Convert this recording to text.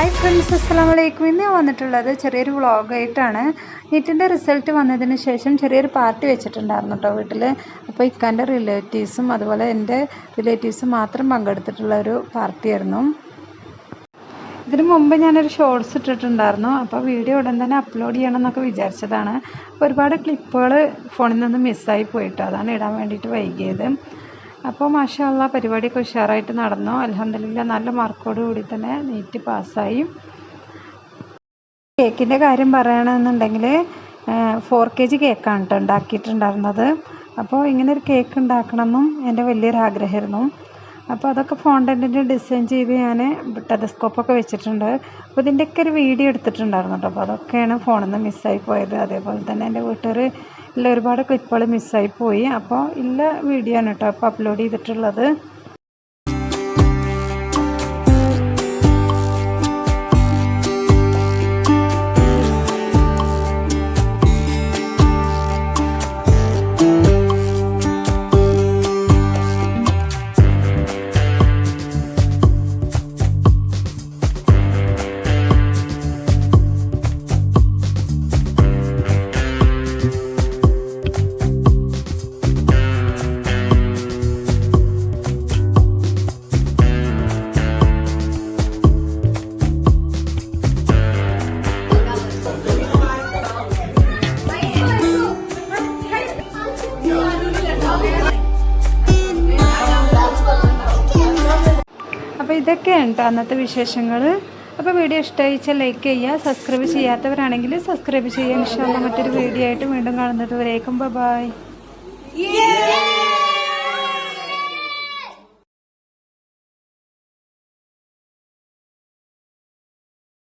Hi friends, അസ്സലാമലൈക്കും. ഇന്ന് ഞാൻ വന്നിട്ടുള്ളത് ചെറിയൊരു വ്ളോഗായിട്ടാണ്. നീറ്റിൻ്റെ റിസൾട്ട് വന്നതിന് ശേഷം ചെറിയൊരു പാർട്ടി വെച്ചിട്ടുണ്ടായിരുന്നു കേട്ടോ വീട്ടിൽ. അപ്പോൾ ഇക്കാൻ്റെ റിലേറ്റീവ്സും അതുപോലെ എൻ്റെ റിലേറ്റീവ്സും മാത്രം പങ്കെടുത്തിട്ടുള്ള ഒരു പാർട്ടിയായിരുന്നു. ഇതിന് മുമ്പ് ഞാനൊരു ഷോർട്സ് ഇട്ടിട്ടുണ്ടായിരുന്നു. അപ്പോൾ വീഡിയോ ഉടൻ തന്നെ അപ്ലോഡ് ചെയ്യണം എന്നൊക്കെ വിചാരിച്ചതാണ്. അപ്പോൾ ഒരുപാട് ക്ലിപ്പുകൾ ഫോണിൽ നിന്ന് മിസ്സായി പോയിട്ടോ, അതാണ് ഇടാൻ വേണ്ടിയിട്ട് വൈകിയത്. അപ്പോൾ മാഷാ അല്ലാ പരിപാടിയൊക്കെ ഉഷാറായിട്ട് നടന്നു. അൽഹംദുലില്ലാ നല്ല മാർക്കോട് കൂടി തന്നെ നീറ്റ് പാസ്സായി. കേക്കിൻ്റെ കാര്യം പറയുകയാണെന്നുണ്ടെങ്കിൽ 4 kg കേക്കാണ് കേട്ടോ ഉണ്ടാക്കിയിട്ടുണ്ടായിരുന്നത്. അപ്പോൾ ഇങ്ങനെ ഒരു കേക്ക് ഉണ്ടാക്കണമെന്നും എൻ്റെ വലിയൊരു ആഗ്രഹമായിരുന്നു. അപ്പോൾ അതൊക്കെ ഫോണ്ടൻറ്റിൻ്റെ ഡിസൈൻ ചെയ്ത് ഞാൻ ടെലസ്കോപ്പൊക്കെ വെച്ചിട്ടുണ്ട്. അപ്പോൾ ഇതിൻ്റെയൊക്കെ ഒരു വീഡിയോ എടുത്തിട്ടുണ്ടായിരുന്നു കേട്ടോ. അപ്പോൾ അതൊക്കെയാണ് ഫോണിൽ നിന്ന് മിസ്സായി പോയത്. അതേപോലെ തന്നെ എൻ്റെ വീട്ടുകാർ ഇല്ല ഒരുപാട് ക്ലിപ്പുകൾ മിസ്സായി പോയി. അപ്പോൾ ഇല്ല വീഡിയോ ആണ് കേട്ടോ അപ്പോൾ അപ്ലോഡ് ചെയ്തിട്ടുള്ളത്. അപ്പോൾ ഇതൊക്കെയാണ് കേട്ടോ അന്നത്തെ വിശേഷങ്ങൾ. അപ്പോൾ വീഡിയോ ഇഷ്ടമായിച്ചാൽ ലൈക്ക് ചെയ്യുക, സബ്സ്ക്രൈബ് ചെയ്യാത്തവരാണെങ്കിൽ സബ്സ്ക്രൈബ് ചെയ്യുക. ഇൻഷാ അല്ലാ മറ്റൊരു വീഡിയോ ആയിട്ട് വീണ്ടും കാണുന്നത് വരേക്കും ബൈ.